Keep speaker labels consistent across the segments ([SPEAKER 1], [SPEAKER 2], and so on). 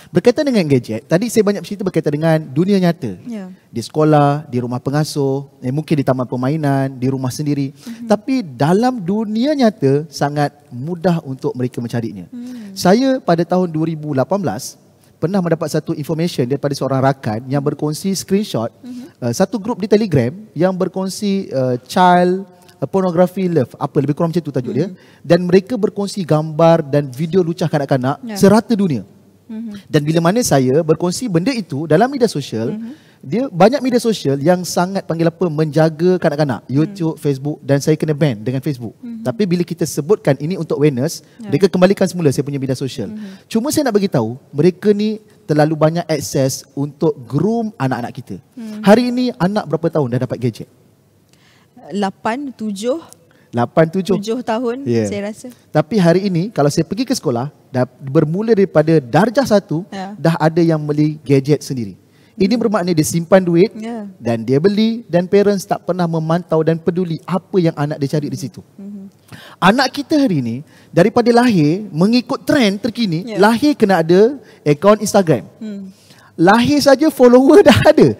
[SPEAKER 1] Berkaitan dengan gadget, tadi saya banyak bercerita berkaitan dengan dunia nyata. Di sekolah, di rumah pengasuh, mungkin di taman permainan, di rumah sendiri. Tapi dalam dunia nyata sangat mudah untuk mereka mencarinya. Saya pada tahun 2018 pernah mendapat satu information daripada seorang rakan yang berkongsi screenshot satu grup di Telegram yang berkongsi child pornography love, apa lebih kurang macam tu tajuk dia, dan mereka berkongsi gambar dan video lucah kanak-kanak serata dunia. Dan bila mana saya berkongsi benda itu dalam media sosial, dia banyak media sosial yang sangat panggil apa, menjaga kanak-kanak, YouTube, Facebook, dan saya kena ban dengan Facebook. Tapi bila kita sebutkan ini untuk awareness, mereka kembalikan semula saya punya media sosial. Cuma saya nak bagi tahu, mereka ni terlalu banyak akses untuk groom anak-anak kita. Hari ini anak berapa tahun dah dapat gadget?
[SPEAKER 2] 8, 7 tahun saya rasa.
[SPEAKER 1] Tapi hari ini kalau saya pergi ke sekolah, dah bermula daripada darjah 1 dah ada yang beli gadget sendiri. Ini bermakna dia simpan duit dan dia beli, dan parents tak pernah memantau dan peduli apa yang anak dia cari di situ. Anak kita hari ini daripada lahir mengikut trend terkini, lahir kena ada akaun Instagram. Lahir saja follower dah ada.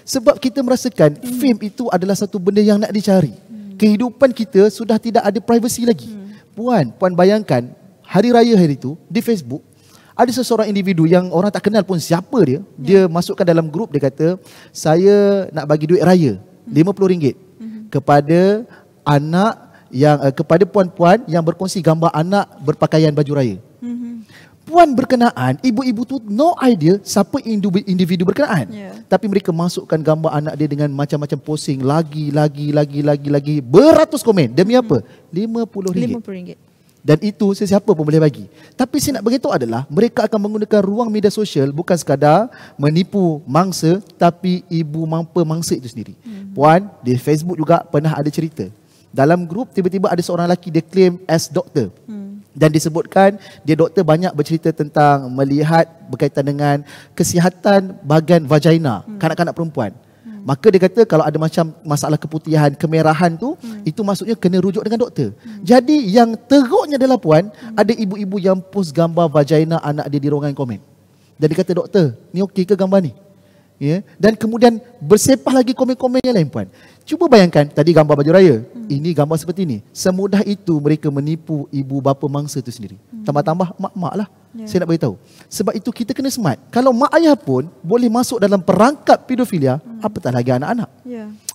[SPEAKER 1] Sebab kita merasakan fame itu adalah satu benda yang nak dicari. Kehidupan kita sudah tidak ada privacy lagi. Puan bayangkan hari raya hari itu di Facebook ada seseorang individu yang orang tak kenal pun siapa dia. Dia masukkan dalam grup, dia kata, saya nak bagi duit raya RM50 kepada anak yang kepada puan-puan yang berkongsi gambar anak berpakaian baju raya. Puan berkenaan, ibu-ibu tu no idea siapa individu berkenaan. Tapi mereka masukkan gambar anak dia dengan macam-macam posing, lagi beratus komen. Demi apa? RM50. Dan itu sesiapa pun boleh bagi. Tapi saya nak beritahu adalah mereka akan menggunakan ruang media sosial bukan sekadar menipu mangsa, tapi ibu mampu mangsa itu sendiri. Puan, di Facebook juga pernah ada cerita. Dalam grup tiba-tiba ada seorang lelaki dia claim as doktor. Dan disebutkan dia doktor banyak bercerita tentang melihat berkaitan dengan kesihatan bahagian vagina kanak-kanak perempuan. Maka dia kata kalau ada macam masalah keputihan, kemerahan tu, itu maksudnya kena rujuk dengan doktor. Jadi yang teruknya adalah puan, ada ibu-ibu yang post gambar vagina anak dia di ruangan komen. Dan dia kata, doktor, ni okey ke gambar ni? Dan kemudian bersepah lagi komen-komen yang lain puan. Cuba bayangkan tadi gambar baju raya, ini gambar seperti ni. Semudah itu mereka menipu ibu bapa mangsa itu sendiri. Tambah-tambah mak-mak lah. Saya nak beritahu. Sebab itu kita kena smart. Kalau mak ayah pun boleh masuk dalam perangkap pedofilia, apatah lagi anak-anak.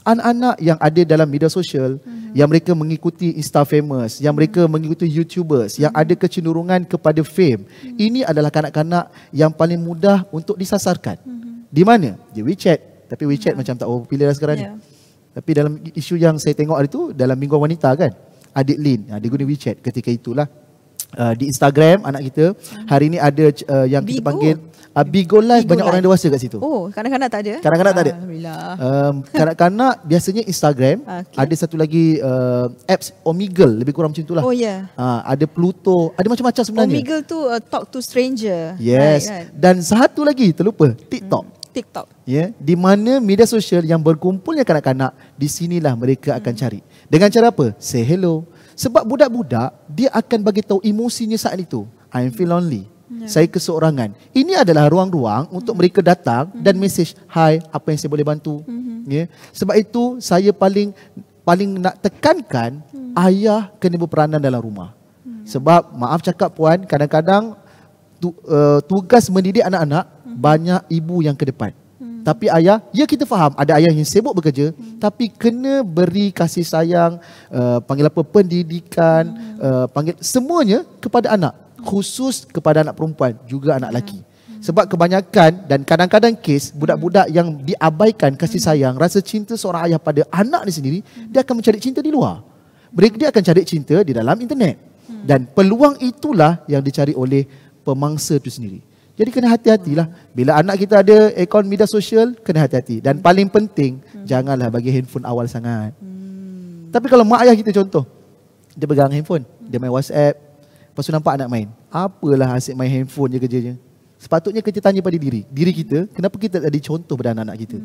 [SPEAKER 1] Anak-anak yang ada dalam media sosial, yang mereka mengikuti Insta famous, yang mereka mengikuti YouTubers, yang ada kecenderungan kepada fame. Ini adalah kanak-kanak yang paling mudah untuk disasarkan. Di mana? Di WeChat. Tapi WeChat macam tak popular sekarang ni. Tapi dalam isu yang saya tengok hari tu, dalam Mingguan Wanita kan, adik Lin, dia guna WeChat ketika itulah. Di Instagram anak kita, hari ni ada yang kita panggil Bigo Live, banyak orang dewasa kat situ.
[SPEAKER 2] Oh, kanak-kanak tak ada?
[SPEAKER 1] Kanak-kanak tak ada.
[SPEAKER 2] Alhamdulillah.
[SPEAKER 1] Kanak-kanak biasanya Instagram, ada satu lagi apps Omegle, lebih kurang macam itulah.
[SPEAKER 2] Oh ya.
[SPEAKER 1] Ada Pluto, ada macam-macam sebenarnya.
[SPEAKER 2] Omegle tu talk to stranger.
[SPEAKER 1] Yes. Right. Dan satu lagi terlupa, TikTok. Di mana media sosial yang berkumpulnya kanak-kanak, di sinilah mereka akan cari. Dengan cara apa? Say hello. Sebab budak-budak dia akan bagi tahu emosinya saat itu. I feel lonely. Saya keseorangan. Ini adalah ruang-ruang untuk mereka datang dan mesej, "Hai, apa yang saya boleh bantu?" Sebab itu saya paling nak tekankan ayah kena berperanan dalam rumah. Sebab maaf cakap puan, kadang-kadang tugas mendidik anak-anak banyak ibu yang ke depan. Tapi ayah, ya kita faham ada ayah yang sibuk bekerja, tapi kena beri kasih sayang, panggil apa, pendidikan, panggil semuanya kepada anak, khusus kepada anak perempuan, juga anak lelaki. Sebab kebanyakan dan kadang-kadang kes budak-budak yang diabaikan kasih sayang, rasa cinta seorang ayah pada anak dia sendiri, dia akan mencari cinta di luar. Dia akan cari cinta di dalam internet. Dan peluang itulah yang dicari oleh pemangsa itu sendiri. Jadi kena hati-hatilah. Bila anak kita ada akaun media sosial, kena hati-hati. Dan paling penting, janganlah bagi handphone awal sangat. Tapi kalau mak ayah kita contoh, dia pegang handphone, dia main WhatsApp, lepas tu nampak anak main. Apalah asyik main handphone je kerjanya. Sepatutnya kita tanya pada diri kita, kenapa kita tak ada contoh pada anak-anak kita?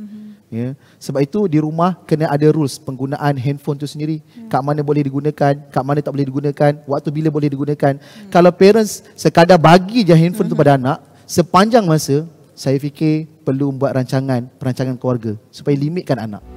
[SPEAKER 1] Sebab itu di rumah kena ada rules penggunaan handphone tu sendiri. Kat mana boleh digunakan, kat mana tak boleh digunakan, waktu bila boleh digunakan. Kalau parents sekadar bagi je handphone tu pada anak, sepanjang masa saya fikir perlu buat perancangan keluarga supaya limitkan anak.